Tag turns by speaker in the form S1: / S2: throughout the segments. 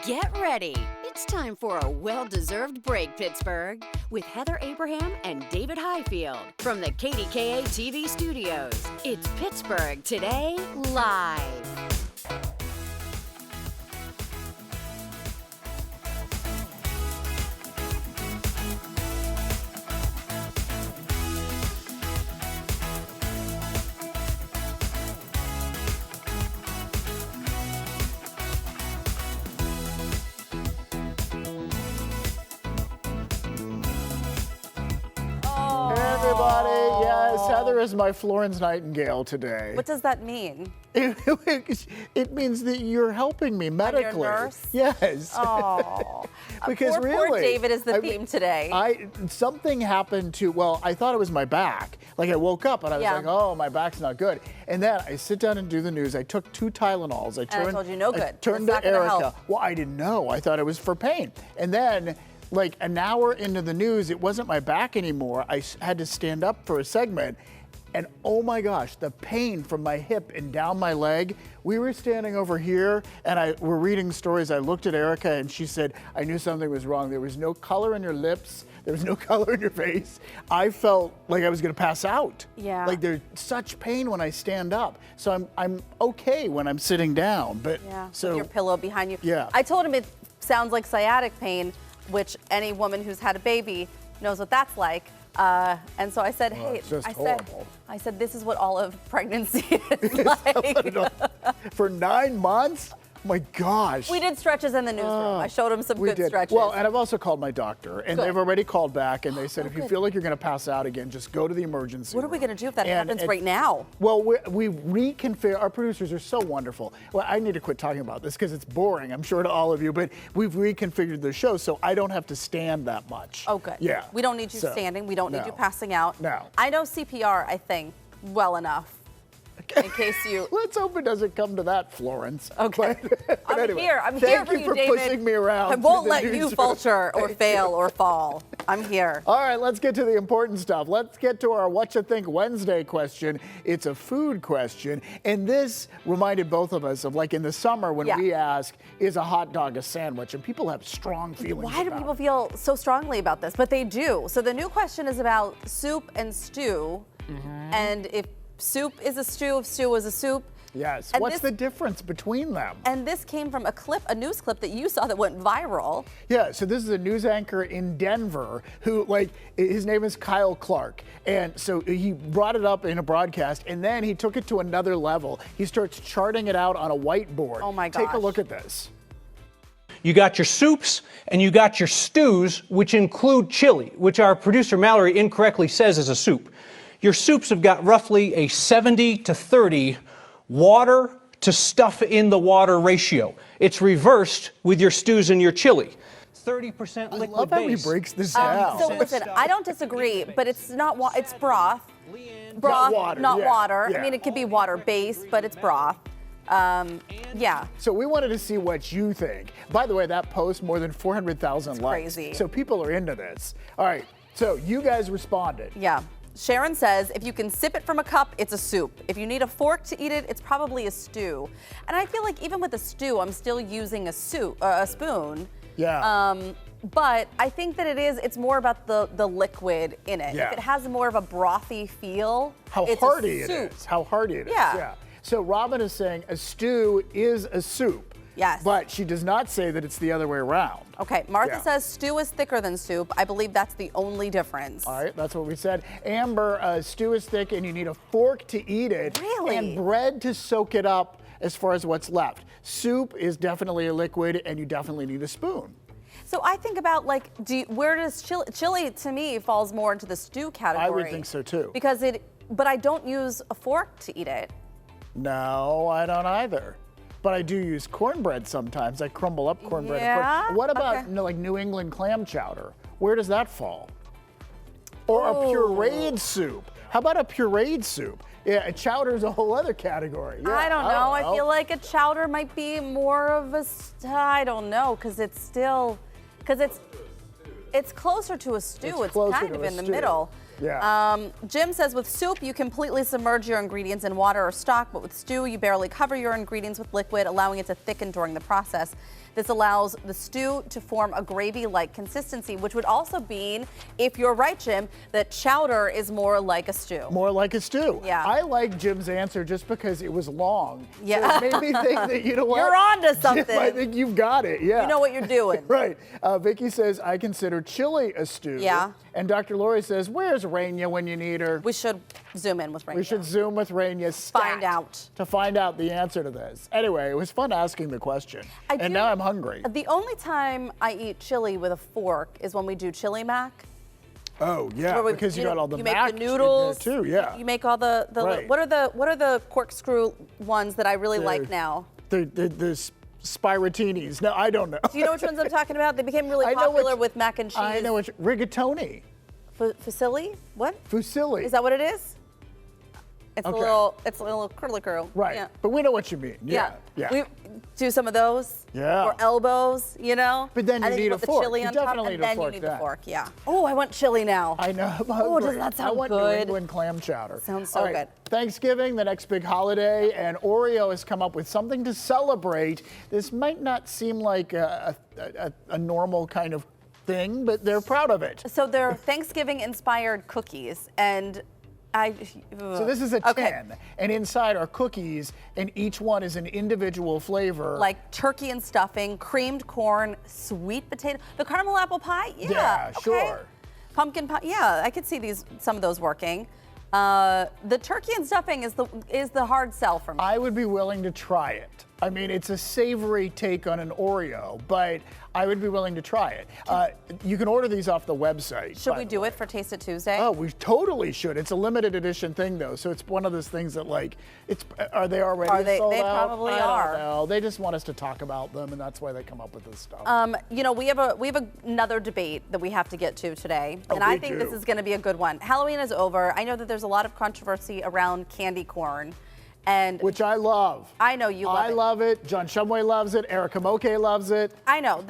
S1: Get ready. It's time for a well-deserved break, Pittsburgh, with Heather Abraham and David Highfield from the KDKA-TV studios. It's Pittsburgh Today Live.
S2: Heather is my Florence Nightingale today.
S3: What does that mean?
S2: It means that you're helping me medically.
S3: I'm your nurse?
S2: Yes.
S3: Oh.
S2: Because
S3: poor David is the theme today.
S2: Something happened to, well, I thought it was my back. Like I woke up and I was like, oh, my back's not good. And then I sit down and do the news. I took 2 Tylenols.
S3: I told you no good.
S2: I turned to Erica. Well, I didn't know. I thought it was for pain. And then like an hour into the news, it wasn't my back anymore. I had to stand up for a segment. And oh my gosh, the pain from my hip and down my leg. We were standing over here and we're reading stories. I looked at Erica and she said, I knew something was wrong. There was no color in your lips. There was no color in your face. I felt like I was gonna pass out.
S3: Yeah.
S2: Like there's such pain when I stand up. So I'm okay when I'm sitting down. But
S3: yeah.
S2: So
S3: with your pillow behind you.
S2: Yeah.
S3: I told him it sounds like sciatic pain, which any woman who's had a baby knows what that's like. And so I said, hey, I said, this is what all of pregnancy is like.
S2: For 9 months? My gosh.
S3: We did stretches in the newsroom. I showed him some good stretches.
S2: Well, and I've also called my doctor, and they've already called back, and they said, if you feel like you're going to pass out again, just go to the emergency room.
S3: What are we going to do if that happens right now?
S2: Well, we reconfigure. Our producers are so wonderful. Well, I need to quit talking about this because it's boring, I'm sure, to all of you, but we've reconfigured the show so I don't have to stand that much.
S3: Oh, good.
S2: Yeah.
S3: We don't need you standing. We don't need you passing out.
S2: No.
S3: I know CPR, I think, well enough. In case you...
S2: Let's hope it doesn't come to that, Florence.
S3: Okay.
S2: But anyway,
S3: I'm here for you, David.
S2: Pushing me around.
S3: I won't let you falter or fail or fall. I'm here.
S2: All right, let's get to the important stuff. Let's get to our What You Think Wednesday question. It's a food question. And this reminded both of us of like in the summer when we ask, is a hot dog a sandwich? And people have strong feelings
S3: Why do people feel so strongly about this? But they do. So the new question is about soup and stew. And if soup is a stew, if stew is a soup.
S2: Yes. And what's the difference between them?
S3: And this came from a news clip that you saw that went viral.
S2: Yeah, so this is a news anchor in Denver who, like, his name is Kyle Clark. And so he brought it up in a broadcast, and then he took it to another level. He starts charting it out on a whiteboard.
S3: Oh my gosh.
S2: Take a look at this.
S4: You got your soups and you got your stews, which include chili, which our producer Mallory incorrectly says is a soup. Your soups have got roughly a 70 to 30 water to stuff in the water ratio. It's reversed with your stews and your chili. 30% liquid base.
S2: I love how he breaks this down.
S3: So listen, I don't disagree, but it's not it's broth. Broth, not water.
S2: Yeah.
S3: I mean, it could be water-based, but it's broth. Yeah.
S2: So we wanted to see what you think. By the way, that post, more than 400,000 likes.
S3: Crazy.
S2: So people are into this. All right, so you guys responded.
S3: Yeah. Sharon says, if you can sip it from a cup, it's a soup. If you need a fork to eat it, it's probably a stew. And I feel like even with a stew, I'm still using a spoon.
S2: Yeah.
S3: But I think that it's more about the liquid in it.
S2: Yeah.
S3: If it has more of a brothy feel, it's
S2: hearty
S3: a soup.
S2: it is. How hearty it is.
S3: Yeah.
S2: So Robin is saying a stew is a soup.
S3: Yes.
S2: But she does not say that it's the other way around.
S3: Okay, Martha says stew is thicker than soup. I believe that's the only difference.
S2: All right, that's what we said. Amber, stew is thick and you need a fork to eat it.
S3: Really?
S2: And bread to soak it up as far as what's left. Soup is definitely a liquid and you definitely need a spoon.
S3: So I think about like, where does chili to me falls more into the stew category.
S2: I would think so too.
S3: Because but I don't use a fork to eat it.
S2: No, I don't either. But I do use cornbread sometimes. I crumble up cornbread.
S3: Yeah?
S2: What about like New England clam chowder? Where does that fall? Or a pureed soup. How about a pureed soup? Yeah, a chowder is a whole other category. Yeah,
S3: I don't know. I feel like a chowder might be more of a, I don't know, because it's closer to a stew. It's kind of in the middle.
S2: Yeah.
S3: Jim says with soup, you completely submerge your ingredients in water or stock, but with stew, you barely cover your ingredients with liquid, allowing it to thicken during the process. This allows the stew to form a gravy-like consistency, which would also mean, if you're right, Jim, that chowder is more like a stew.
S2: More like a stew.
S3: Yeah.
S2: I like Jim's answer just because it was long.
S3: Yeah.
S2: So it made me think that, you know what?
S3: You're onto something.
S2: Jim, I think you've got it, yeah.
S3: You know what you're doing.
S2: Right. Vicky says, I consider chili a stew.
S3: Yeah.
S2: And Dr. Lori says, where's Raina when you need her?
S3: We should zoom in with Raina.
S2: We should zoom with Raina
S3: Find out.
S2: to find out the answer to this. Anyway, it was fun asking the question. And now I'm hungry.
S3: The only time I eat chili with a fork is when we do chili mac.
S2: Oh yeah, because you got all the
S3: you
S2: mac
S3: make the noodles
S2: in there too. Yeah.
S3: You make all the
S2: Right.
S3: what are the corkscrew ones that I really like now?
S2: The spiritinis. No, I don't know.
S3: Do you know which ones I'm talking about? They became really
S2: I know
S3: popular
S2: which-
S3: with mac and cheese.
S2: I know which rigatoni.
S3: Fusilli? What?
S2: Fusilli.
S3: Is that what it is? It's
S2: Okay.
S3: a little curly curl.
S2: Right.
S3: Yeah.
S2: But we know what you mean. Yeah. Yeah.
S3: We do some of those.
S2: Yeah.
S3: Or elbows, you know.
S2: But then you
S3: and
S2: need
S3: put
S2: a fork.
S3: The chili
S2: You
S3: on top,
S2: definitely
S3: and
S2: need a
S3: then
S2: fork
S3: you need
S2: then.
S3: the fork. Yeah. Oh, I want chili now.
S2: I know. I'm
S3: Oh,
S2: hungry.
S3: doesn't that sound
S2: I want
S3: good?
S2: New England clam chowder.
S3: Sounds so
S2: All right,
S3: good.
S2: Thanksgiving, the next big holiday, and Oreo has come up with something to celebrate. This might not seem like a normal kind of thing, but they're proud of it.
S3: So they're Thanksgiving-inspired cookies, and
S2: So this is a tin,
S3: Okay.
S2: and inside are cookies, and each one is an individual flavor.
S3: Like turkey and stuffing, creamed corn, sweet potato, the caramel apple pie. Yeah,
S2: Yeah,
S3: okay.
S2: sure.
S3: Pumpkin pie. Yeah, I could see some of those working. The turkey and stuffing is the hard sell for me.
S2: I would be willing to try it. I mean, it's a savory take on an Oreo, but I would be willing to try it. You can order these off the website.
S3: Should we do it for Taste It Tuesday?
S2: Oh, we totally should. It's a limited edition thing, though, so it's one of those things that, like, are they already sold
S3: They
S2: out?
S3: probably
S2: I don't
S3: are.
S2: know. They just want us to talk about them, and that's why they come up with this stuff.
S3: You know, we have another debate that we have to get to today, and
S2: we
S3: I think this
S2: do.
S3: is going to be a good one. Halloween is over. I know that there's a lot of controversy around candy corn, and
S2: Which I love.
S3: I know you love
S2: I
S3: it.
S2: love it. John Shumway loves it. Erica Moke loves it.
S3: I know.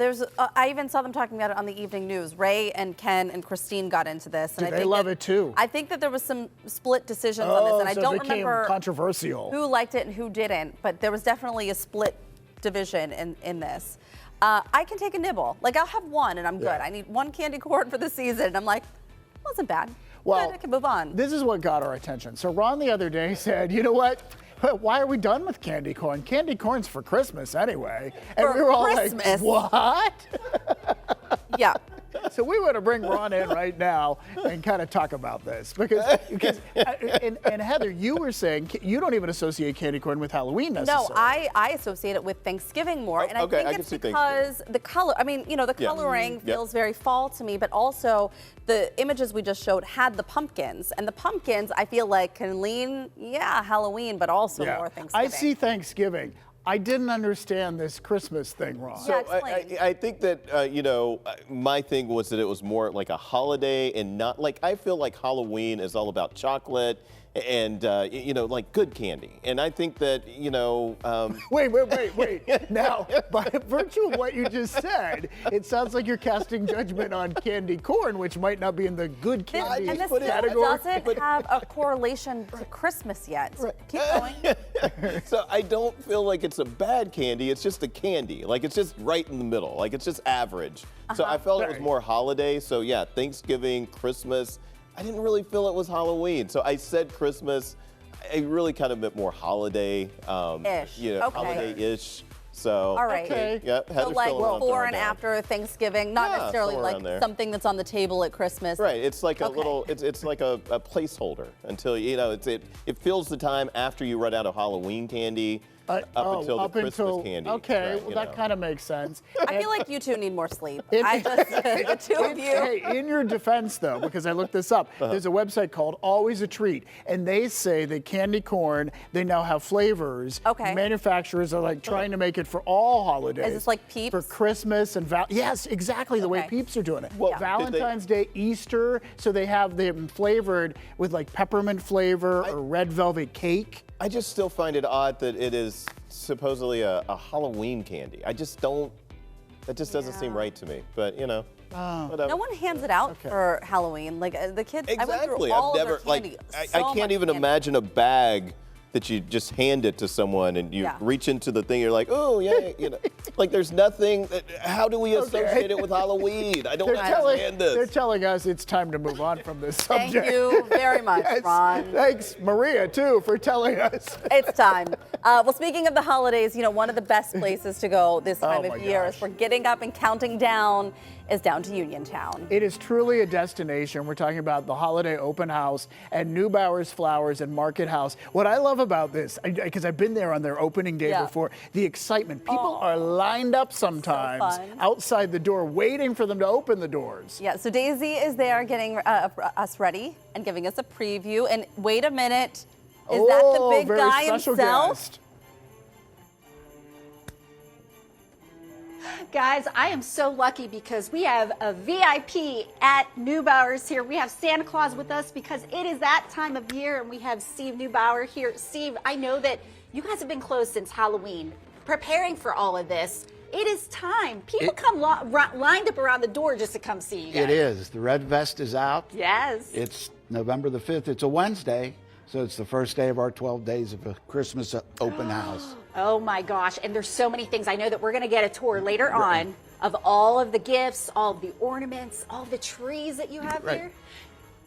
S3: I even saw them talking about it on the evening news. Ray and Ken and Christine got into this, and I
S2: They
S3: think
S2: love
S3: that-
S2: it too.
S3: I think that there was some split decisions on this, and I
S2: so
S3: don't
S2: it became
S3: remember
S2: controversial.
S3: who liked it and who didn't. But there was definitely a split division in this. I can take a nibble. Like I'll have one, and I'm good.
S2: Yeah.
S3: I need one candy corn for the season, and I'm like, wasn't bad.
S2: Well,
S3: Good, I can move on.
S2: This is what got our attention. So Ron the other day said, you know what? Why are we done with candy corn? Candy corn's for Christmas anyway. And
S3: For
S2: we were all
S3: Christmas?
S2: like, what?
S3: Yeah.
S2: So we want to bring Ron in right now and kind of talk about this because and Heather, you were saying you don't even associate candy corn with Halloween necessarily.
S3: No, I associate it with Thanksgiving more, and I
S5: okay,
S3: think
S5: I can
S3: it's
S5: see
S3: because the color. I mean, you know, the coloring feels very fall to me, but also the images we just showed had the pumpkins, and the pumpkins I feel like can lean, Halloween, but also more Thanksgiving.
S2: I see Thanksgiving. I didn't understand this Christmas thing, Ron.
S3: Yeah,
S5: So
S3: explain.
S5: I think that, my thing was that it was more like a holiday and not like, I feel like Halloween is all about chocolate and, like good candy. And I think that,
S2: Wait. Now, by virtue of what you just said, it sounds like you're casting judgment on candy corn, which might not be in the good candy
S3: and this
S2: category.
S3: doesn't have a correlation to Christmas yet. So keep going.
S5: So I don't feel like it's a bad candy. It's just a candy. Like it's just right in the middle. Like it's just average. So I felt it was
S2: Right.
S5: more holiday. So yeah, Thanksgiving, Christmas. I didn't really feel it was Halloween. So I said Christmas. I really kind of meant more holiday.
S3: Ish. Okay.
S5: Holiday-ish. So
S3: All right.
S2: Okay.
S5: Yep.
S3: So
S5: Heather's
S3: like
S5: still on
S3: before
S5: there
S3: and
S5: now.
S3: after Thanksgiving, not
S5: Yeah,
S3: necessarily
S5: somewhere
S3: like
S5: around there.
S3: something that's on the table at Christmas.
S5: Right, it's like a
S3: Okay.
S5: little, it's like a placeholder until, it fills the time after you run out of Halloween candy up until the Christmas candy.
S2: Okay,
S5: right,
S2: well that kind of makes sense.
S3: I feel like you two need more sleep.
S2: In-
S3: The two of you.
S2: Hey, in your defense though, because I looked this up, there's a website called Always a Treat, and they say that candy corn, they now have flavors.
S3: Okay.
S2: Manufacturers are like trying to make it for all holidays.
S3: Is this like Peeps?
S2: For Christmas and yes, exactly the way
S3: Okay.
S2: Peeps are doing it.
S5: Well,
S2: Valentine's Day, Easter, so they have them flavored with like peppermint flavor or red velvet cake.
S5: I just still find it odd that it is supposedly a Halloween candy. I just don't, that just doesn't seem right to me, but Whatever.
S3: No one hands it out for Halloween. Like the kids,
S5: Exactly.
S3: I went through all
S5: I've
S3: of
S5: never
S3: their candy.
S5: I can't even imagine a bag that you just hand it to someone and you reach into the thing. You're like, oh yeah, you know, like there's nothing. How do we associate it with Halloween? I don't understand this.
S2: They're telling us it's time to move on from this subject.
S3: Thank you very much, Ron.
S2: Thanks, Maria, too, for telling us.
S3: It's time. Well, speaking of the holidays, you know, one of the best places to go this time of year is for getting up and counting down is down to Uniontown.
S2: It is truly a destination. We're talking about the holiday open house at Neubauer's Flowers and Market House. What I love about this, because I've been there on their opening day before, the excitement. People are lined up sometimes outside the door waiting for them to open the doors.
S3: Yeah, so Daisy is there getting us ready and giving us a preview. And wait a minute, is that the big
S2: very
S3: guy
S2: special
S3: himself?
S2: Guest.
S6: Guys, I am so lucky because we have a VIP at Neubauer's here. We have Santa Claus with us because it is that time of year, and we have Steve Neubauer here. Steve, I know that you guys have been closed since Halloween, preparing for all of this. It is time. People come lined up around the door just to come see you guys.
S7: It is. The red vest is out.
S6: Yes.
S7: It's November the 5th. It's a Wednesday, so it's the first day of our 12 days of a Christmas open house.
S6: Oh my gosh, and there's so many things. I know that we're going to get a tour later on of all of the gifts, all of the ornaments, all of the trees that you have here.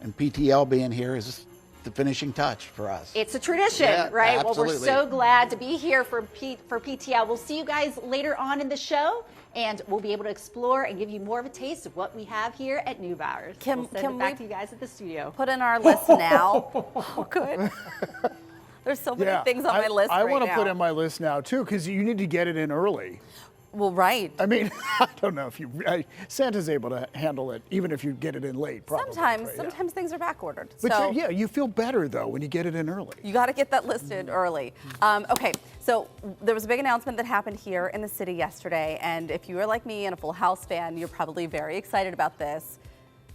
S7: And PTL being here is the finishing touch for us.
S6: It's a tradition, right?
S7: Absolutely.
S6: Well, we're so glad to be here for PTL. We'll see you guys later on in the show, and we'll be able to explore and give you more of a taste of what we have here at Neubauer's. We'll send it back to you guys at the studio.
S3: Put in our list now. Oh, good. There's so many things on my list
S2: I
S3: right
S2: want to
S3: now.
S2: put in my list now, too, because you need to get it in early.
S3: Well, right.
S2: I mean, I don't know if Santa's able to handle it, even if you get it in late, probably.
S3: Sometimes things are back ordered.
S2: But
S3: so
S2: you feel better, though, when you get it in early.
S3: you got to get that listed early. Okay, so there was a big announcement that happened here in the city yesterday, and if you are like me and a Full House fan, you're probably very excited about this.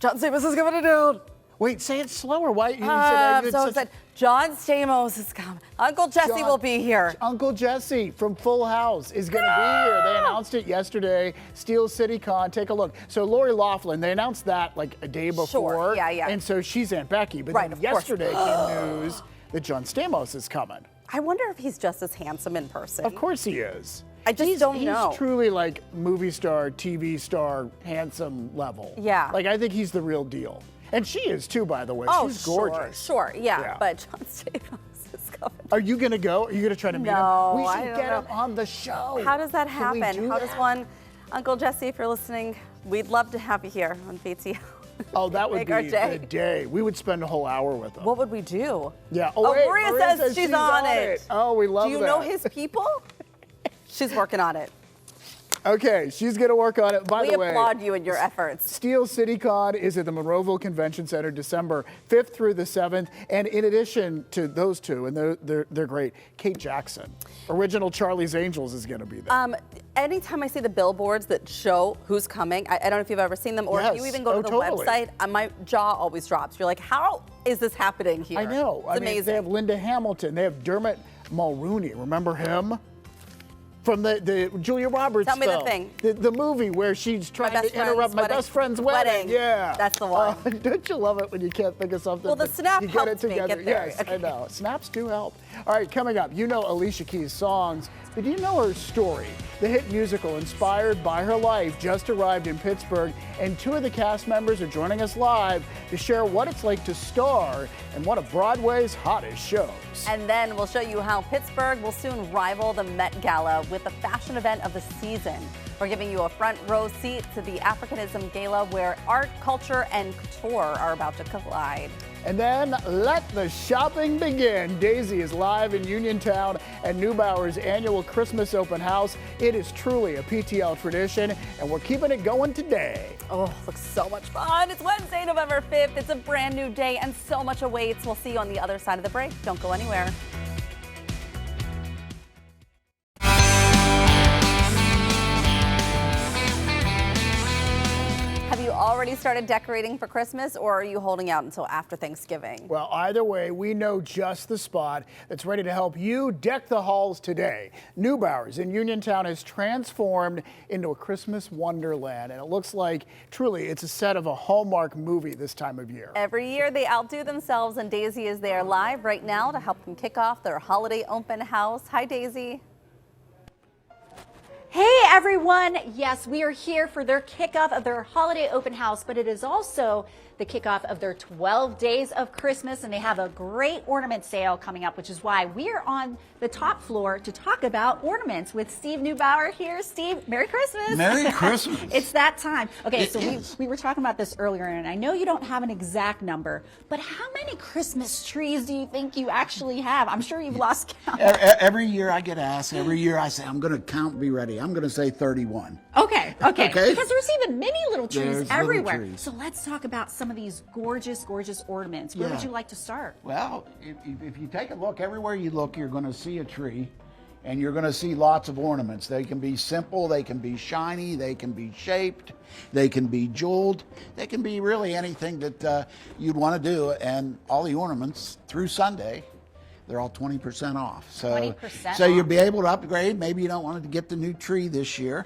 S3: John Stamos is coming to town.
S2: Wait, say it slower. Why? You
S3: I'm so excited. John Stamos is coming. Uncle Jesse will be here.
S2: Uncle Jesse from Full House is going to be here. They announced it yesterday. Steel City Con. Take a look. So Lori Loughlin, they announced that like a day before.
S3: Sure. Yeah.
S2: And so she's Aunt Becky. But then yesterday came news that John Stamos is coming.
S3: I wonder if he's just as handsome in person.
S2: Of course he is.
S3: I just don't know.
S2: He's truly like movie star, TV star, handsome level.
S3: Yeah.
S2: Like I think he's the real deal. And she is too, by the way.
S3: Oh,
S2: she's gorgeous.
S3: Sure, yeah. But John Stamos is coming.
S2: Are you going to go? Are you going to try to meet him? We should get him on the show.
S3: How does that happen? How does
S2: that?
S3: one, Uncle Jesse, if you're listening, we'd love to have you here on PTL.
S2: Oh, that would
S3: Make
S2: be
S3: our day.
S2: the day. We would spend a whole hour with him.
S3: What would we do?
S2: Yeah.
S3: Oh,
S2: wait,
S3: Maria says she's on it.
S2: Oh, we love that.
S3: Do you know his people? She's working on it.
S2: Okay, she's going to work on it. By the way,
S3: we applaud you and your efforts.
S2: Steel City Con is at the Monroeville Convention Center December 5th through the 7th. And in addition to those two, and they're great, Kate Jackson, original Charlie's Angels, is going to be there.
S3: Anytime I see the billboards that show who's coming, I don't know if you've ever seen them, or if you even go to the website, my jaw always drops. You're like, how is this happening here?
S2: I know.
S3: It's amazing.
S2: They have Linda Hamilton. They have Dermot Mulrooney. Remember him? From the Julia Roberts
S3: Tell me
S2: film.
S3: the thing.
S2: The movie where she's trying to interrupt my best friend's wedding. Yeah.
S3: That's the one.
S2: Don't you love it when you can't think of something?
S3: Well, the snap
S2: you get it
S3: helped me
S2: together.
S3: get there.
S2: Yes,
S3: Okay.
S2: I know. Snaps do help. All right, coming up, you know Alicia Keys' songs, but do you know her story? The hit musical inspired by her life just arrived in Pittsburgh, and two of the cast members are joining us live to share what it's like to star in one of Broadway's hottest shows.
S3: And then we'll show you how Pittsburgh will soon rival the Met Gala with the fashion event of the season. We're giving you a front row seat to the Africanism Gala, where art, culture, and couture are about to collide.
S2: And then let the shopping begin. Daisy is live in Uniontown at Neubauer's annual Christmas open house. It is truly a PTL tradition, and we're keeping it going today.
S3: Oh, looks so much fun. It's Wednesday, November 5th. It's a brand new day, and so much awaits. We'll see you on the other side of the break. Don't go anywhere. Have you already already started decorating for Christmas, or are you holding out until after Thanksgiving?
S2: Well, either way, we know just the spot that's ready to help you deck the halls today. Neubauer's in Uniontown has transformed into a Christmas wonderland, and it looks like, truly, it's a set of a Hallmark movie this time of year.
S3: Every year they outdo themselves, and Daisy is there live right now to help them kick off their holiday open house. Hi, Daisy.
S6: Hey everyone! Yes, we are here for their kickoff of their holiday open house, but it is also the kickoff of their 12 days of Christmas, and they have a great ornament sale coming up, which is why we are on the top floor to talk about ornaments with Steve Neubauer here. Steve, Merry Christmas!
S7: Merry Christmas!
S6: It's that time. Okay, so we were talking about this earlier, and I know you don't have an exact number, but how many Christmas trees do you think you actually have? I'm sure you've lost count.
S7: Every year I get asked, every year I say, I'm going to count and be ready. I'm going to say 31.
S6: Okay. Because there's even mini little trees
S7: There's
S6: everywhere.
S7: little trees.
S6: So let's talk about some of these gorgeous, gorgeous ornaments. Where would you like to start?
S7: Well, if you take a look, everywhere you look, you're going to see a tree, and you're going to see lots of ornaments. They can be simple, they can be shiny, they can be shaped, they can be jeweled, they can be really anything that you'd want to do. And all the ornaments through Sunday, they're all 20% off. So
S6: 20%
S7: so you'll
S6: off.
S7: be able to upgrade. Maybe you don't want to get the new tree this year,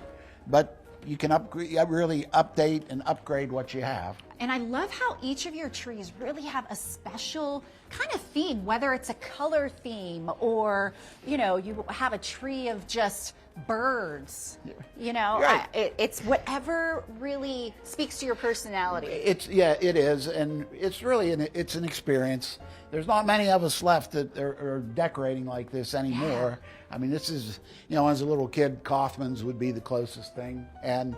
S7: but you can really update and upgrade what you have.
S6: And I love how each of your trees really have a special kind of theme, whether it's a color theme or, you know, you have a tree of just birds. You know,
S7: Right.
S6: it's whatever really speaks to your personality.
S7: It is, and it's really it's an experience. There's not many of us left that are decorating like this anymore. I mean, this is, you know, as a little kid, Kaufman's would be the closest thing, and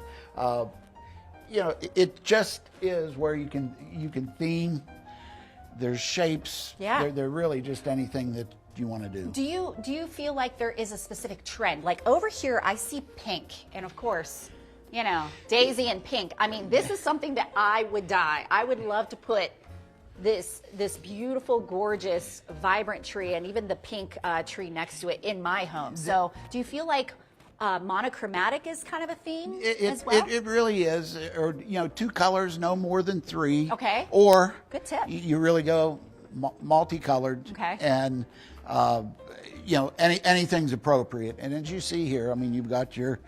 S7: you know, it just is where you can theme. There's shapes.
S6: Yeah.
S7: They're really just anything that you want to do.
S6: Do you feel like there is a specific trend? Like over here, I see pink, and of course, you know, Daisy and pink. I mean, this is something that I would die. I would love to put this beautiful, gorgeous, vibrant tree, and even the pink tree next to it in my home. So, do you feel like monochromatic is kind of a theme as well?
S7: It really is, or you know, 2 colors, no more than 3.
S6: Okay.
S7: Or
S6: good tip.
S7: You really go multicolored.
S6: Okay.
S7: And you know, anything's appropriate. And as you see here, I mean, you've got your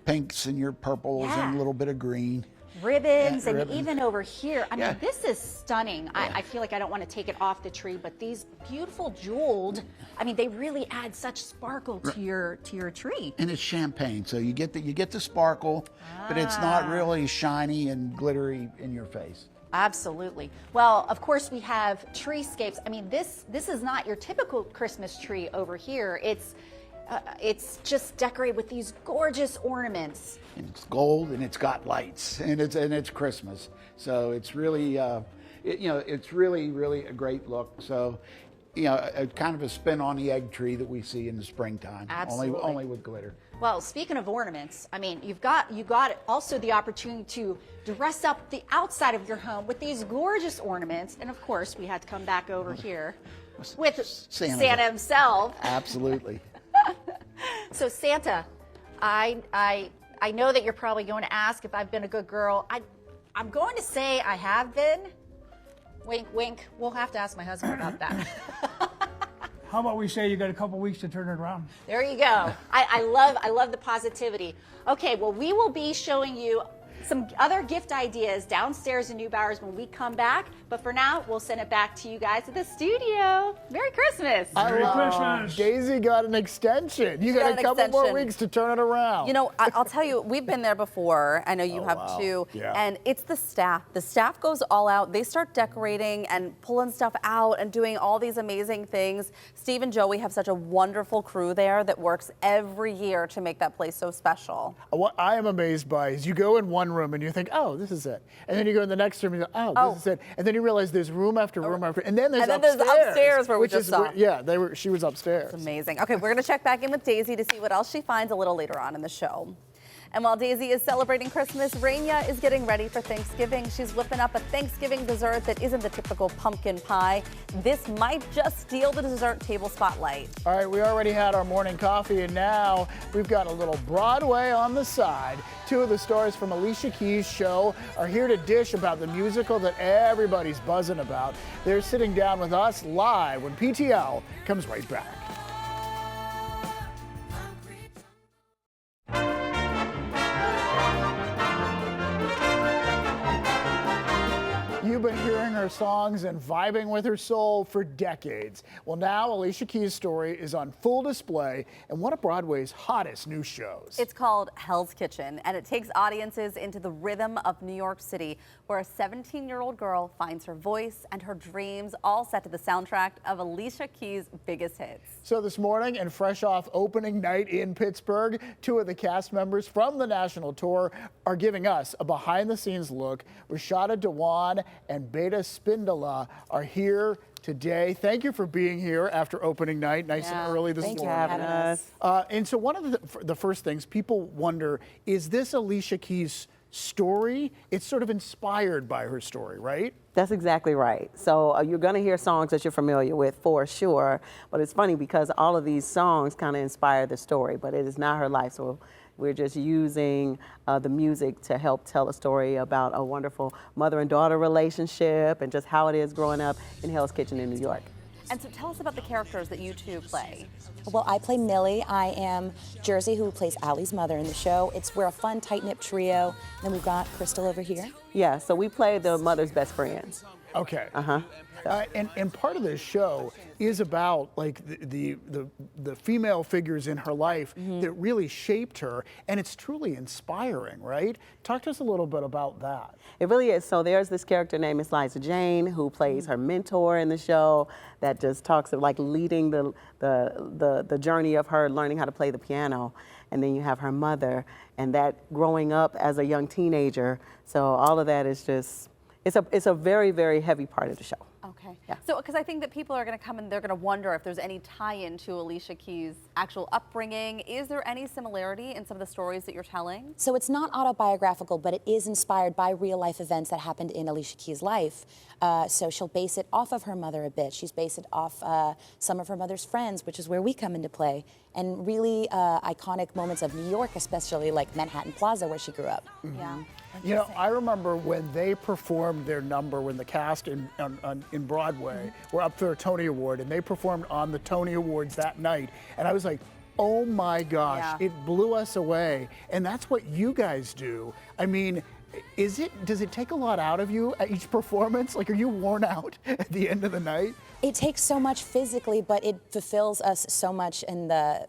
S7: pinks and your purples and a little bit of green.
S6: Ribbons, and
S7: ribbons.
S6: Even over here. I mean,
S7: Yeah.
S6: this is stunning. I feel like I don't want to take it off the tree, but these beautiful jeweled, I mean, they really add such sparkle to your tree.
S7: And it's champagne, so you get the sparkle, but it's not really shiny and glittery in your face.
S6: Absolutely. Well, of course, we have treescapes. I mean, this is not your typical Christmas tree over here. It's just decorated with these gorgeous ornaments.
S7: And it's gold, and it's got lights, and it's Christmas, so it's really, you know, it's really a great look. So, you know, a kind of a spin on the egg tree that we see in the springtime.
S6: Absolutely.
S7: Only with glitter.
S6: Well, speaking of ornaments, I mean, you got also the opportunity to dress up the outside of your home with these gorgeous ornaments, and of course, we had to come back over here with Santa himself.
S7: Absolutely.
S6: So Santa, I know that you're probably going to ask if I've been a good girl. I'm going to say I have been. Wink, wink. We'll have to ask my husband about that.
S8: How about we say you got a couple weeks to turn it around?
S6: There you go. I love the positivity. Okay, well, we will be showing you some other gift ideas downstairs in Neubauer's when we come back. But for now, we'll send it back to you guys at the studio. Merry Christmas.
S8: Merry Christmas.
S2: Daisy got an extension. You got a couple more weeks to turn it around.
S3: You know, I'll tell you, we've been there before. I know you have too.
S2: Yeah.
S3: And it's the staff. The staff goes all out. They start decorating and pulling stuff out and doing all these amazing things. Steve and Joey have such a wonderful crew there that works every year to make that place so special.
S2: What I am amazed by is you go in one room and you think, oh, this is it. And then you go in the next room and you go, oh, this is it. And then you realize there's room after room after, and then there's
S3: upstairs where we just saw.
S2: Yeah, she was upstairs.
S3: It's amazing. Okay, we're going to check back in with Daisy to see what else she finds a little later on in the show. And while Daisy is celebrating Christmas, Raina is getting ready for Thanksgiving. She's whipping up a Thanksgiving dessert that isn't the typical pumpkin pie. This might just steal the dessert table spotlight.
S2: All right, we already had our morning coffee, and now we've got a little Broadway on the side. Two of the stars from Alicia Keys' show are here to dish about the musical that everybody's buzzing about. They're sitting down with us live when PTL comes right back. You've been hearing her songs and vibing with her soul for decades. Well, now Alicia Keys' story is on full display in one of Broadway's hottest new shows.
S3: It's called Hell's Kitchen, and it takes audiences into the rhythm of New York City, where a 17-year-old girl finds her voice and her dreams, all set to the soundtrack of Alicia Keys' biggest hits.
S2: So this morning, and fresh off opening night in Pittsburgh, two of the cast members from the national tour are giving us a behind-the-scenes look. Rashada Dewan and Beta Spindola are here today. Thank you for being here after opening night, nice and early this morning.
S9: Thank you for having us.
S2: And so one of the first things people wonder, is this Alicia Keys' story? It's sort of inspired by her story, right?
S9: That's exactly right. So you're going to hear songs that you're familiar with for sure, but it's funny because all of these songs kind of inspire the story, but it is not her life. So we're just using the music to help tell a story about a wonderful mother and daughter relationship and just how it is growing up in Hell's Kitchen in New York.
S3: And so tell us about the characters that you two play.
S10: Well, I play Millie. I am Jersey, who plays Allie's mother in the show. We're a fun, tight-knit trio. Then we've got Crystal over here.
S9: Yeah, so we play the mother's best friends.
S2: Okay.
S9: Uh-huh.
S2: And part of this show is about like the female figures in her life that really shaped her, and it's truly inspiring, right? Talk to us a little bit about that.
S9: It really is. So there's this character named Liza Jane who plays her mentor in the show that just talks of like leading the journey of her learning how to play the piano. And then you have her mother and that growing up as a young teenager. So all of that is just, it's a very, very heavy part of the show.
S3: Okay.
S9: Yeah.
S3: So, because I think that people are going to come and they're going to wonder if there's any tie-in to Alicia Keys' actual upbringing. Is there any similarity in some of the stories that you're telling?
S10: So it's not autobiographical, but it is inspired by real-life events that happened in Alicia Keys' life. So she'll base it off of her mother a bit. She's based it off some of her mother's friends, which is where we come into play. And really iconic moments of New York, especially like Manhattan Plaza, where she grew up.
S3: Yeah.
S2: You know, I remember when they performed their number, when the cast in Broadway were up for a Tony Award, and they performed on the Tony Awards that night, and I was like, oh my gosh, it blew us away. And that's what you guys do. I mean, does it take a lot out of you at each performance? Like, are you worn out at the end of the night?
S10: It takes so much physically, but it fulfills us so much in the,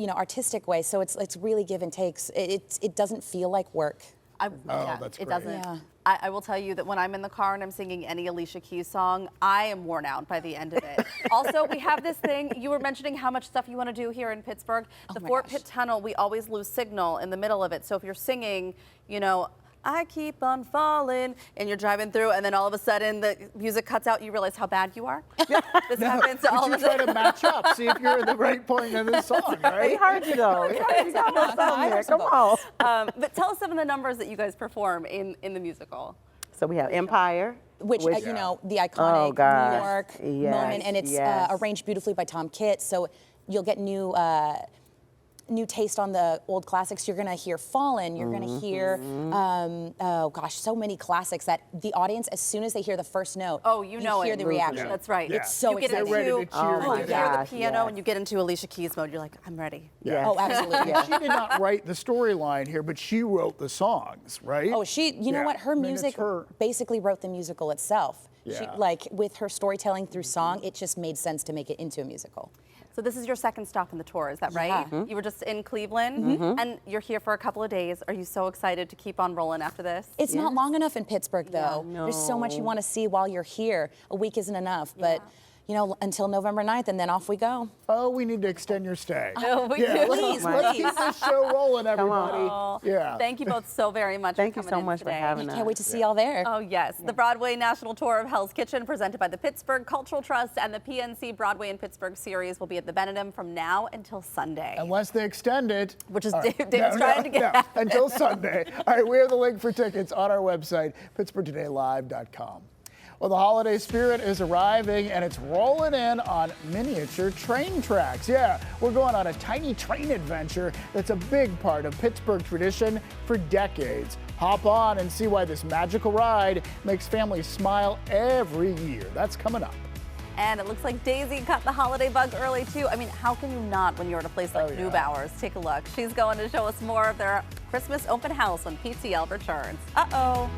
S10: artistic way. So it's really give and takes. It doesn't feel like work.
S2: That's great.
S3: It doesn't.
S10: Yeah.
S3: I will tell you that when I'm in the car and I'm singing any Alicia Keys song, I am worn out by the end of it. Also, we have this thing, you were mentioning how much stuff you want to do here in Pittsburgh. The Fort Pitt Tunnel, we always lose signal in the middle of it. So if you're singing, I keep on falling, and you're driving through, and then all of a sudden the music cuts out, you realize how bad you are. This happens to all of us.
S2: You try to match up, see if you're at the right point in the song, right?
S9: We heard you though. You got no song there. Come on.
S3: But tell us some of the numbers that you guys perform in the musical.
S9: So we have Empire.
S10: Which the iconic New York moment, and it's arranged beautifully by Tom Kitts, so you'll get new taste on the old classics. You're gonna hear Fallen, you're gonna hear, so many classics that the audience, as soon as they hear the first note, you hear the reaction.
S3: That's right.
S10: It's so
S2: They're
S10: exciting.
S2: ready to cheer.
S3: You hear the piano and you get into Alicia Keys mode, you're like, I'm ready.
S9: Yeah.
S10: Oh, absolutely.
S2: She did not write the storyline here, but she wrote the songs, right?
S10: Oh, you know what? Her music basically wrote the musical itself.
S2: Yeah.
S10: She, with her storytelling through song, it just made sense to make it into a musical.
S3: So this is your second stop in the tour, is that right?
S10: Yeah.
S3: You were just in Cleveland, and you're here for a couple of days. Are you so excited to keep on rolling after this?
S10: It's not long enough in Pittsburgh, though.
S9: Yeah, no.
S10: There's so much you want to see while you're here. A week isn't enough, but until November 9th, and then off we go.
S2: Oh, we need to extend your stay.
S3: Oh, we do.
S2: Let's keep this show rolling, everybody. Yeah.
S3: Thank you both so very much.
S9: Thank you so much for having us.
S10: Can't wait to see y'all there.
S3: Oh, yes. The Broadway National Tour of Hell's Kitchen, presented by the Pittsburgh Cultural Trust and the PNC Broadway in Pittsburgh series, will be at the Benedum from now until Sunday.
S2: Unless they extend it.
S3: Which is David's trying to get
S2: until Sunday. All right, we have the link for tickets on our website, pittsburghtodaylive.com. Well, the holiday spirit is arriving, and it's rolling in on miniature train tracks. Yeah, we're going on a tiny train adventure that's a big part of Pittsburgh tradition for decades. Hop on and see why this magical ride makes families smile every year. That's coming up.
S3: And it looks like Daisy caught the holiday bug early, too. I mean, how can you not when you're at a place like Neubauer's? Take a look. She's going to show us more of their Christmas open house when PTL returns. Uh-oh.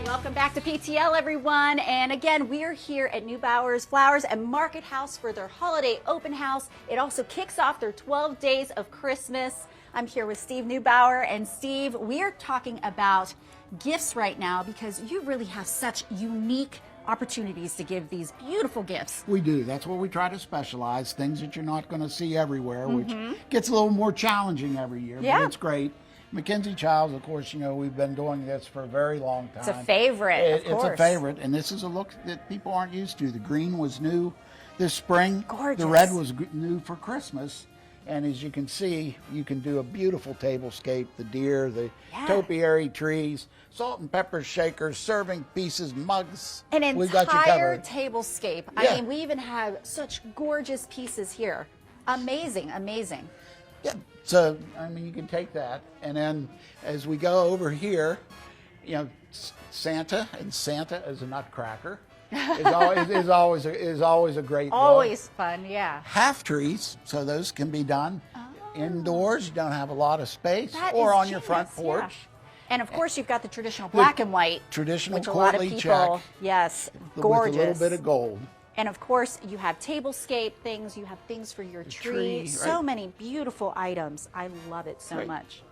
S6: Welcome back to PTL, everyone. And again, we are here at Neubauer's Flowers and Market House for their holiday open house. It also kicks off their 12 days of Christmas. I'm here with Steve Neubauer. And Steve, we are talking about gifts right now because you really have such unique opportunities to give these beautiful gifts.
S7: We do. That's what we try to specialize, things that you're not going to see everywhere, which gets a little more challenging every year, but it's great. Mackenzie Childs, of course, we've been doing this for a very long time.
S6: It's a favorite, of course.
S7: It's a favorite, and this is a look that people aren't used to. The green was new this spring.
S6: Gorgeous.
S7: The red was new for Christmas. And as you can see, you can do a beautiful tablescape, the deer, the topiary trees, salt and pepper shakers, serving pieces, mugs.
S6: An entire tablescape. I mean, we even have such gorgeous pieces here. Amazing, amazing.
S7: Yeah, so, I mean, you can take that. And then as we go over here, Santa, and Santa is a nutcracker. is always a great
S6: always look. Fun, yeah.
S7: Half trees, so those can be done indoors. You don't have a lot of space, or on your front porch.
S6: Yeah. And of course, you've got the traditional black and white,
S7: traditional
S6: which a lot of people,
S7: check,
S6: gorgeous,
S7: with a little bit of gold.
S6: And of course, you have tablescape things. You have things for your tree. So many beautiful items. I love it so much.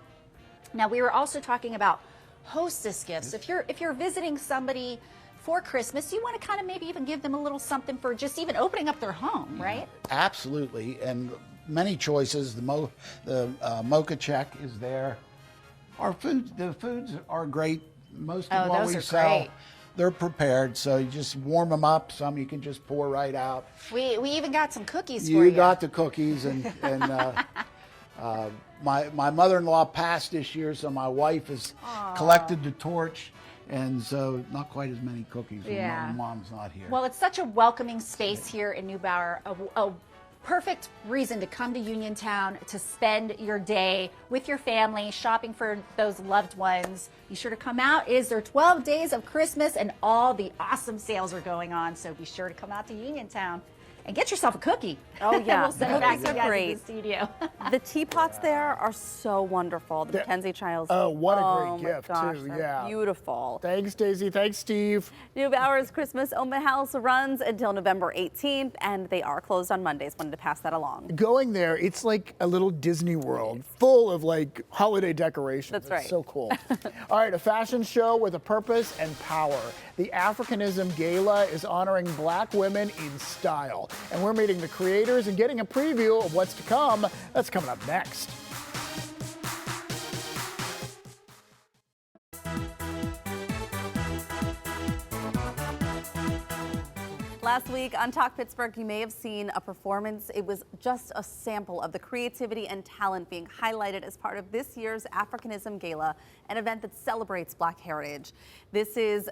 S6: Now, we were also talking about hostess gifts. If you're visiting somebody for Christmas, you want to kind of maybe even give them a little something for just even opening up their home, right?
S7: Absolutely, and many choices. The mocha check is there. The foods are great. Most of what we sell, they're prepared, so you just warm them up. Some you can just pour right out.
S6: We even got some cookies for you.
S7: You got the cookies, and my mother-in-law passed this year, so my wife has collected the torch. And so not quite as many cookies when mom's not here.
S6: Well, it's such a welcoming space here in Neubauer, a perfect reason to come to Uniontown to spend your day with your family, shopping for those loved ones. Be sure to come out. It is their 12 days of Christmas, and all the awesome sales are going on, so be sure to come out to Uniontown. And get yourself a cookie.
S3: Oh, yeah.
S6: We'll send it back to you guys in the studio.
S3: The teapots there are so wonderful. The Mackenzie Childs.
S2: Oh, what a great gift,
S3: gosh,
S2: too. Yeah.
S3: Beautiful.
S2: Thanks, Daisy. Thanks, Steve.
S3: Neubauer's Christmas open house runs until November 18th, and they are closed on Mondays. Wanted to pass that along.
S2: Going there, it's like a little Disney World full of like holiday decorations.
S3: That's right.
S2: It's so cool. All right, a fashion show with a purpose and power. The Africanism Gala is honoring Black women in style. And we're meeting the creators and getting a preview of what's to come. That's coming up next.
S3: Last week on Talk Pittsburgh, you may have seen a performance. It was just a sample of the creativity and talent being highlighted as part of this year's Africanism Gala, an event that celebrates Black heritage. This is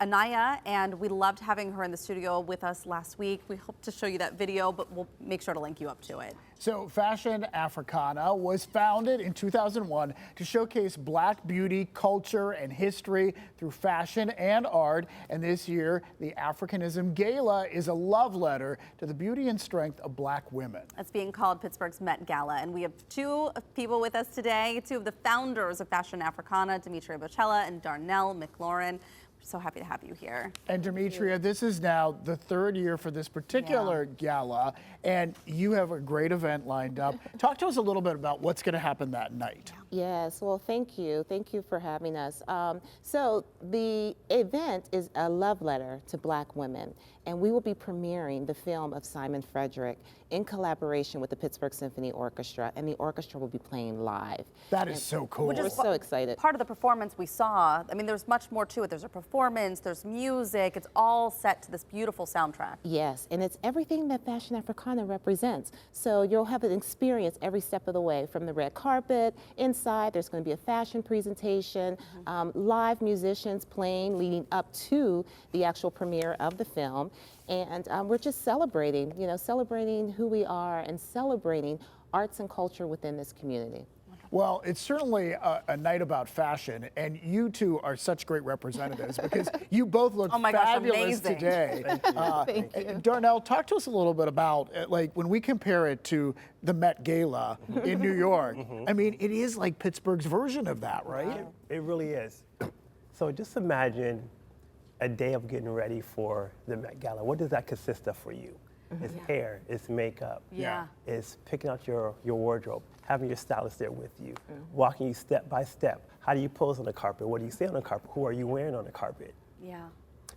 S3: Anaya, and we loved having her in the studio with us last week. We hope to show you that video, but we'll make sure to link you up to it.
S2: So Fashion Africana was founded in 2001 to showcase Black beauty, culture, and history through fashion and art. And this year, the Africanism Gala is a love letter to the beauty and strength of Black women.
S3: It's being called Pittsburgh's Met Gala. And we have two people with us today, two of the founders of Fashion Africana, Demetria Bocella and Darnell McLaurin. So happy to have you here.
S2: And Demetria, this is now the third year for this particular gala, and you have a great event lined up. Talk to us a little bit about what's going to happen that night.
S9: Yes, well, thank you. Thank you for having us. So the event is a love letter to Black women, and we will be premiering the film of Simon Frederick in collaboration with the Pittsburgh Symphony Orchestra, and the orchestra will be playing live.
S2: That is so cool.
S3: We're
S9: so excited.
S3: Part of the performance we saw, I mean, there's much more to it. There's a performance, there's music, it's all set to this beautiful soundtrack.
S9: Yes, and it's everything that Fashion Africana represents. So you'll have an experience every step of the way, from the red carpet, inside, there's going to be a fashion presentation, live musicians playing leading up to the actual premiere of the film. And we're just celebrating, celebrating who we are and celebrating arts and culture within this community.
S2: Well, it's certainly a night about fashion, and you two are such great representatives because you both look fabulous today.
S9: Thank you.
S2: Darnell, talk to us a little bit about, like, when we compare it to the Met Gala in New York, I mean, it is like Pittsburgh's version of that, right?
S11: It really is. So just imagine a day of getting ready for the Met Gala. What does that consist of for you? It's hair, it's makeup, it's picking out your wardrobe, having your stylist there with you, walking you step by step. How do you pose on the carpet? What do you say on the carpet? Who are you wearing on the carpet?
S3: Yeah.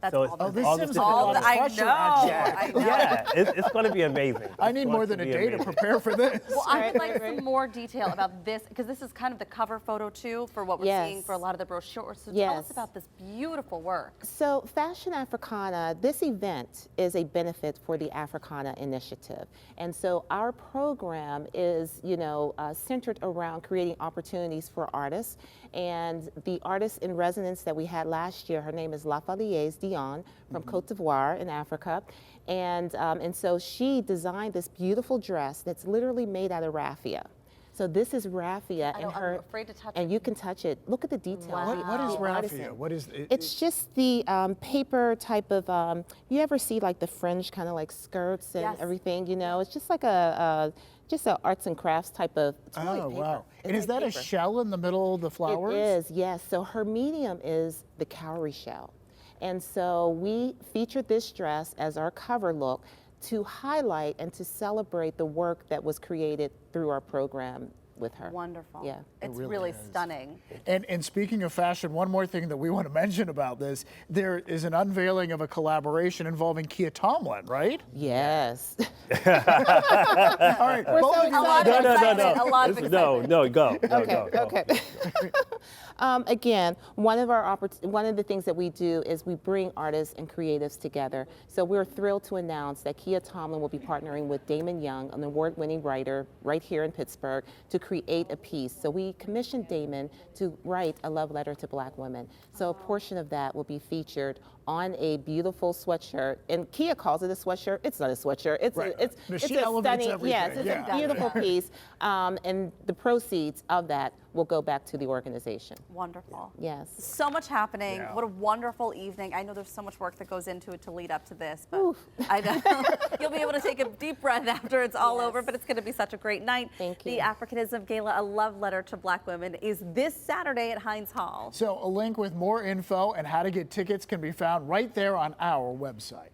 S3: That's
S11: So
S3: all
S11: it's
S2: this
S11: all
S2: seems
S11: this
S2: like a lot of
S3: I
S2: pressure,
S3: know.
S2: actually.
S11: Yeah, it's going to be amazing.
S2: I need more than a day to prepare for this.
S3: Well, I would like some more detail about this, because this is kind of the cover photo too for what we're seeing for a lot of the brochures. So tell us about this beautiful work.
S9: So Fashion Africana, this event is a benefit for the Africana Initiative. And so our program is, centered around creating opportunities for artists. And the artist in residence that we had last year, her name is La Faliez Dion from Cote d'Ivoire in Africa. And so she designed this beautiful dress that's literally made out of raffia. So this is raffia, and
S3: I'm afraid to touch
S9: and
S3: it.
S9: you can touch it. Look at the detail.
S3: Wow.
S2: What is raffia? What is it?
S9: It's just the paper type of, you ever see like the fringe kind of like skirts and everything, It's just like just an arts and crafts type of, it's really paper.
S2: Wow. And is
S9: like
S2: that a
S9: paper.
S2: shell in the middle of the flowers?
S9: It is, yes. So her medium is the cowrie shell. And so we featured this dress as our cover look to highlight and to celebrate the work that was created through our program with her.
S3: Wonderful.
S9: Yeah.
S3: It's really stunning.
S2: And speaking of fashion, one more thing that we want to mention about this, there is an unveiling of a collaboration involving Kia Tomlin, right?
S9: Yes.
S2: All right.
S9: We're so excited.
S3: A lot of excitement.
S11: No, go.
S9: Okay. Again, one of the things that we do is we bring artists and creatives together. So we're thrilled to announce that Kia Tomlin will be partnering with Damon Young, an award-winning writer right here in Pittsburgh, to create a piece. So we commissioned Damon to write a love letter to Black women. So a portion of that will be featured on a beautiful sweatshirt, and Kia calls it a sweatshirt. It's not a sweatshirt. It's a stunning, it's a beautiful piece, and the proceeds of that will go back to the organization.
S3: Wonderful.
S9: Yes.
S3: So much happening. Yeah. What a wonderful evening. I know there's so much work that goes into it to lead up to this, but I know you'll be able to take a deep breath after it's all over, but it's going to be such a great night.
S9: Thank you.
S3: The Africanism Gala, a love letter to Black women, is this Saturday at Heinz Hall.
S2: So a link with more info and how to get tickets can be found right there on our website.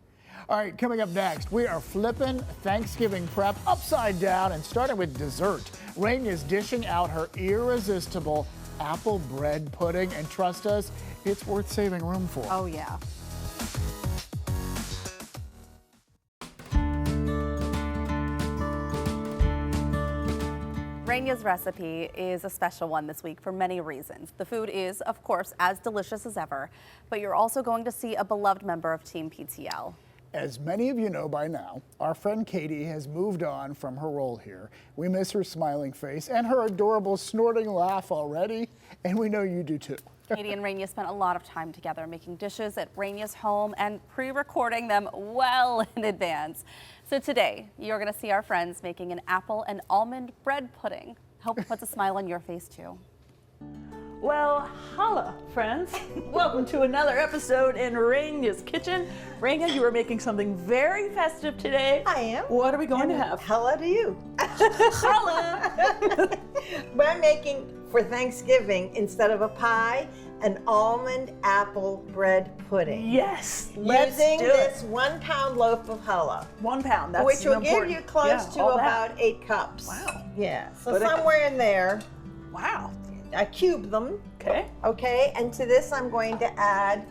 S2: All right, coming up next, we are flipping Thanksgiving prep upside down and starting with dessert. Rain is dishing out her irresistible apple bread pudding, and trust us, it's worth saving room for.
S3: Oh, yeah. Rainia's recipe is a special one this week for many reasons. The food is, of course, as delicious as ever, but you're also going to see a beloved member of Team PTL.
S2: As many of you know by now, our friend Katie has moved on from her role here. We miss her smiling face and her adorable snorting laugh already, and we know you do too.
S3: Katie and Rainia spent a lot of time together making dishes at Rainia's home and pre-recording them well in advance. So today, you're going to see our friends making an apple and almond bread pudding. Hope it puts a smile on your face too.
S12: Well, holla, friends. Welcome to another episode in Rainia's kitchen. Rainia, you are making something very festive today.
S13: I am.
S12: What are we going to have?
S13: Holla to you.
S12: Holla!
S13: We're making, for Thanksgiving, instead of a pie, an almond apple bread pudding.
S12: Yes, let's
S13: using
S12: do
S13: this
S12: it.
S13: 1 pound loaf of challah.
S12: 1 pound, that's
S13: which will
S12: important.
S13: give you close to
S12: all
S13: about
S12: that.
S13: 8 cups.
S12: Wow.
S13: Yeah, so
S12: But
S13: somewhere in there.
S12: Wow.
S13: cube them.
S12: Okay.
S13: Okay, and to this I'm going to add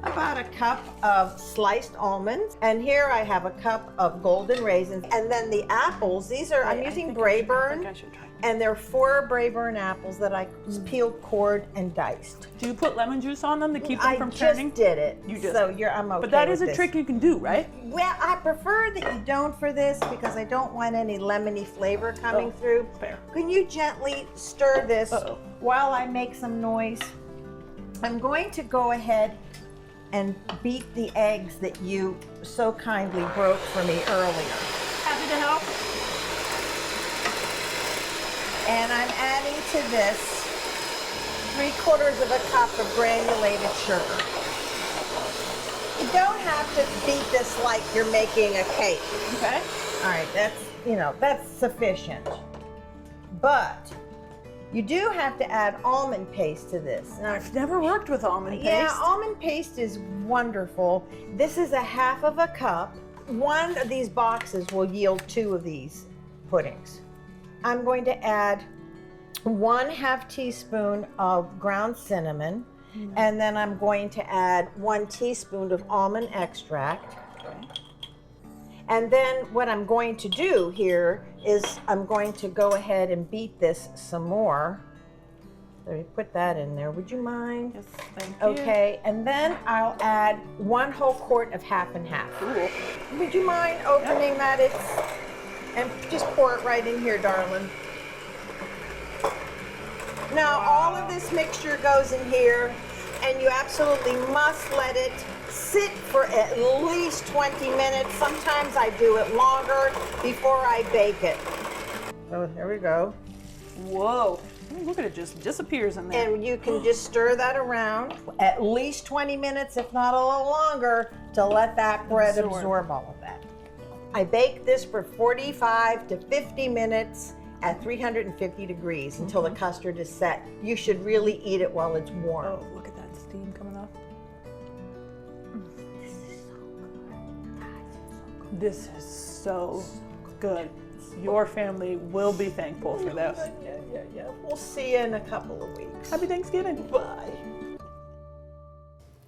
S13: about a cup of sliced almonds. And here I have a cup of golden raisins. And then the apples, these are, I'm using Braeburn. And they're 4 Braeburn apples that I peeled, cored, and diced.
S12: Do you put lemon juice on them to keep them from turning?
S13: I just did it.
S12: You just
S13: so I'm okay.
S12: But that is
S13: with
S12: a
S13: this.
S12: trick you can do, right?
S13: Well, I prefer that you don't for this because I don't want any lemony flavor coming through.
S12: Fair.
S13: Can you gently stir this while I make some noise? I'm going to go ahead and beat the eggs that you so kindly broke for me earlier.
S12: Happy to help.
S13: And I'm adding to this 3/4 of a cup of granulated sugar. You don't have to beat this like you're making a cake.
S12: Okay.
S13: All right, that's sufficient. But you do have to add almond paste to this. Now,
S12: I've never worked with almond paste.
S13: Yeah, almond paste is wonderful. This is a 1/2 cup. One of these boxes will yield 2 of these puddings. I'm going to add 1/2 teaspoon of ground cinnamon, and then I'm going to add 1 teaspoon of almond extract. And then what I'm going to do here is I'm going to go ahead and beat this some more. Let me put that in there. Would you mind?
S12: Yes, thank you.
S13: Okay, and then I'll add 1 whole quart of 1/2 and 1/2.
S12: Cool.
S13: Would you mind opening that? And just pour it right in here, darling. Now, all of this mixture goes in here, and you absolutely must let it sit for at least 20 minutes. Sometimes I do it longer before I bake it. Oh, there we go.
S12: Whoa. Look at it, just disappears in there.
S13: And you can just stir that around at least 20 minutes, if not a little longer, to let that bread absorb all of that. I bake this for 45 to 50 minutes at 350 degrees until the custard is set. You should really eat it while it's warm.
S12: Oh, look at that steam coming off. This is so good. Your family will be thankful for this.
S13: Yeah. We'll see you in a couple of weeks.
S12: Happy Thanksgiving.
S13: Bye.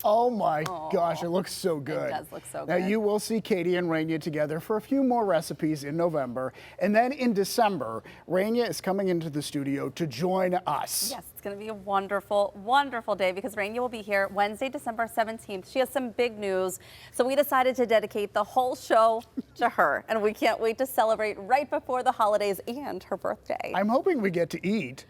S2: Oh my gosh, it looks so good.
S3: It does look so
S2: Now
S3: good.
S2: you will see Katie and Rania together for a few more recipes in November. And then in December, Rania is coming into the studio to join us.
S3: Yes, it's going to be a wonderful, wonderful day because Rania will be here Wednesday, December 17th. She has some big news. So we decided to dedicate the whole show to her. And we can't wait to celebrate right before the holidays and her birthday.
S2: I'm hoping we get to eat.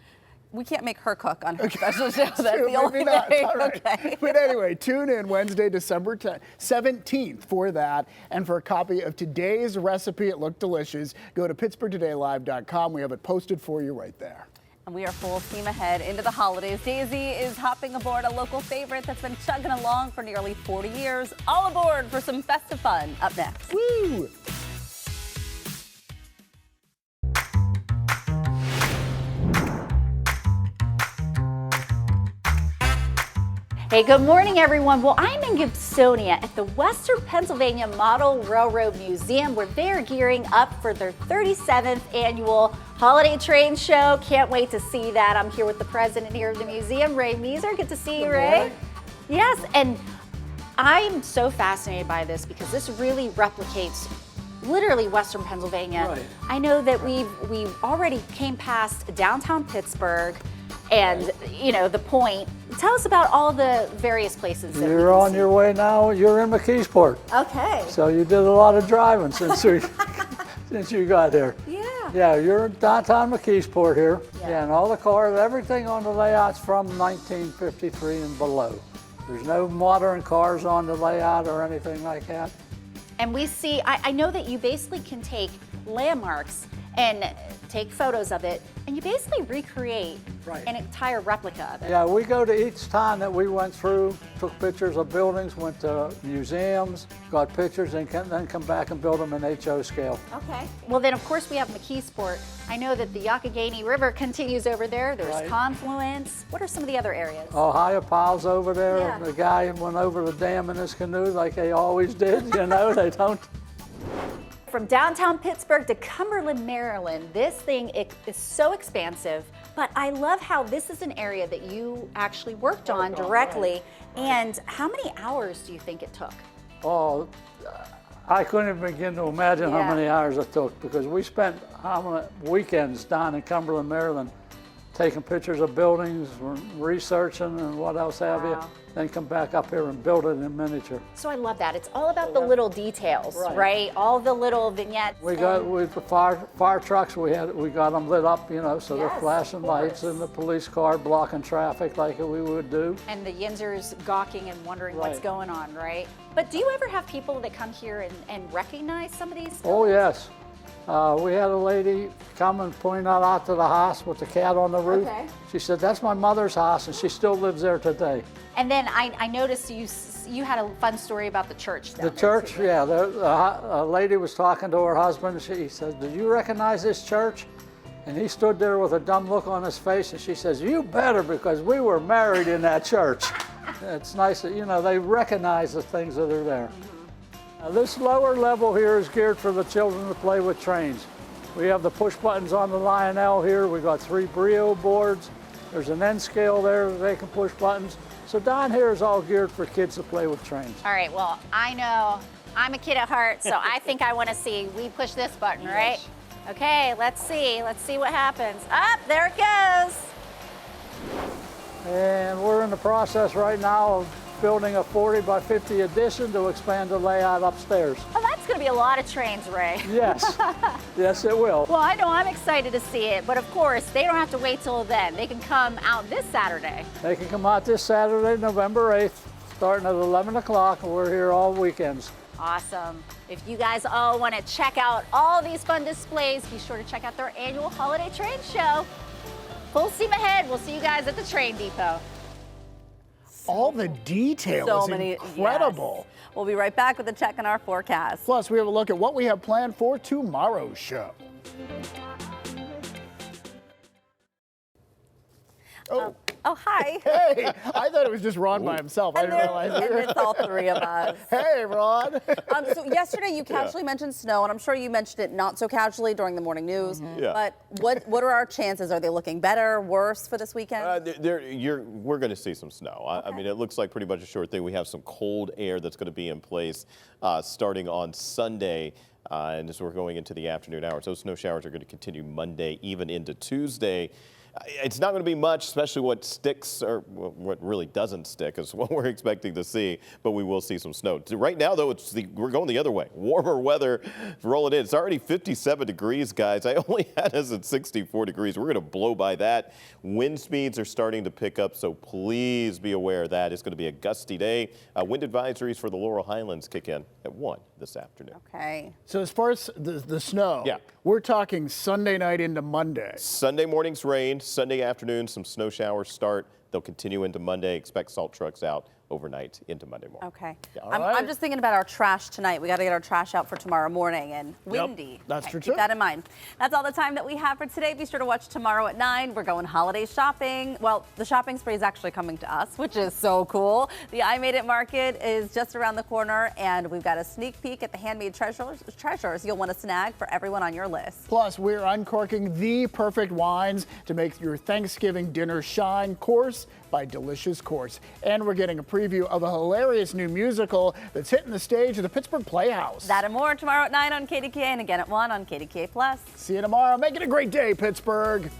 S3: We can't make her cook on her special show. That's
S2: True,
S3: the only
S2: maybe not.
S3: thing.
S2: All right.
S3: Okay.
S2: But anyway, tune in Wednesday, December 17th for that. And for a copy of today's recipe, it looked delicious. Go to PittsburghTodayLive.com. We have it posted for you right there.
S3: And we are full steam ahead into the holidays. Daisy is hopping aboard a local favorite that's been chugging along for nearly 40 years. All aboard for some festive fun. Up next.
S2: Woo!
S6: Hey, good morning, everyone. Well, I'm in Gibsonia at the Western Pennsylvania Model Railroad Museum, where they're gearing up for their 37th annual Holiday Train Show. Can't wait to see that. I'm here with the president here of the museum, Ray Meeser. Good to see you, Ray. Yes, and I'm so fascinated by this because this really replicates literally Western Pennsylvania.
S14: Right.
S6: I know that we've already came past downtown Pittsburgh and, you know, the Point. Tell us about all the various places that
S14: You're on your way now. You're in McKeesport.
S6: Okay.
S14: So you did a lot of driving since you got here.
S6: Yeah.
S14: Yeah, you're in downtown McKeesport here. Yeah, and all the cars, everything on the layout's from 1953 and below. There's no modern cars on the layout or anything like that.
S6: And we see, I know that you basically can take landmarks and take photos of it, and you basically recreate an entire replica of it.
S14: Yeah, we go to each town that we went through, took pictures of buildings, went to museums, got pictures, and then come back and build them in HO scale.
S6: Okay. Well, then, of course, we have McKeesport. I know that the Youghiogheny River continues over there. There's Confluence. What are some of the other areas?
S14: Ohio Pile's over there.
S6: Yeah.
S14: The guy went over the dam in his canoe like they always did. You know, they don't.
S6: From downtown Pittsburgh to Cumberland, Maryland, this thing is so expansive, But I love how this is an area that you actually worked on directly. And how many hours do you think it took?
S14: Oh, I couldn't even begin to imagine how many hours it took, because we spent how many weekends down in Cumberland, Maryland, taking pictures of buildings, researching and what else have you, then come back up here and build it in miniature.
S6: So I love that. It's all about the little details, right? All the little vignettes.
S14: We got with the fire trucks. We got them lit up, you know, so they're flashing lights, and the police car blocking traffic like we would do.
S6: And the Yinzers gawking and wondering what's going on, right? But do you ever have people that come here and recognize some of these?
S14: Oh yes. We had a lady come and point out to the house with the cat on the roof. She said, "That's my mother's house," and she still lives there today.
S6: And then I noticed you had a fun story about the church.
S14: The church, yeah. A lady was talking to her husband. She said, "Do you recognize this church?" And he stood there with a dumb look on his face, and she says, "You better, because we were married in that church." It's nice that, you know, they recognize the things that are there. Now, this lower level here is geared for the children to play with trains. We have the push buttons on the Lionel here. We got 3 Brio boards. There's an N scale there that they can push buttons. So down here is all geared for kids to play with trains.
S6: All right, well, I know I'm a kid at heart, so I think I want to see, we push this button, right? Okay, let's see what happens. Up, there it goes.
S14: And we're in the process right now of building a 40 by 50 addition to expand the layout upstairs.
S6: Oh, that's going to be a lot of trains, Ray.
S14: Yes, yes it will.
S6: Well, I know I'm excited to see it, but of course, they don't have to wait till then. They can come out this Saturday.
S14: They can come out this Saturday, November 8th, starting at 11 o'clock, and we're here all weekends.
S6: Awesome. If you guys all want to check out all these fun displays, be sure to check out their annual holiday train show. Full steam ahead. We'll see you guys at the train depot.
S2: All the details,
S3: so many,
S2: incredible.
S3: Yes. We'll be right back with a check on our forecast.
S2: Plus, we have a look at what we have planned for tomorrow's show.
S3: Oh, hi.
S2: Hey, I thought it was just Ron by himself. I didn't realize
S3: and it's all 3 of us.
S2: Hey, Ron.
S3: So yesterday you casually mentioned snow, and I'm sure you mentioned it not so casually during the morning news. But what are our chances? Are they looking better, worse for this weekend?
S5: We're going to see some snow. I mean, it looks like pretty much a sure thing. We have some cold air that's going to be in place starting on Sunday. And as we're going into the afternoon hours, those snow showers are going to continue Monday, even into Tuesday. It's not going to be much, especially what sticks, or what really doesn't stick is what we're expecting to see, but we will see some snow. Right now, though, we're going the other way. Warmer weather rolling in. It's already 57 degrees, guys. I only had us at 64 degrees. We're going to blow by that. Wind speeds are starting to pick up, so please be aware of that. It's going to be a gusty day. Wind advisories for the Laurel Highlands kick in at 1 this afternoon.
S3: Okay.
S2: So as far as the snow, we're talking Sunday night into Monday.
S5: Sunday morning's rain. Sunday afternoon, some snow showers start. They'll continue into Monday. Expect salt trucks out overnight into Monday morning.
S3: Okay. I'm just thinking about our trash tonight. We got to get our trash out for tomorrow morning, and windy.
S2: That's true.
S3: Keep that in mind. That's all the time that we have for today. Be sure to watch tomorrow at 9. We're going holiday shopping. Well, the shopping spree is actually coming to us, which is so cool. The I Made It Market is just around the corner, and we've got a sneak peek at the handmade treasures you'll want to snag for everyone on your list.
S2: Plus, we're uncorking the perfect wines to make your Thanksgiving dinner shine, course by Delicious Course. And we're getting a preview of a hilarious new musical that's hitting the stage at the Pittsburgh Playhouse.
S3: That and more tomorrow at 9 on KDKA, and again at 1 on KDKA+.
S2: See you tomorrow. Make it a great day, Pittsburgh.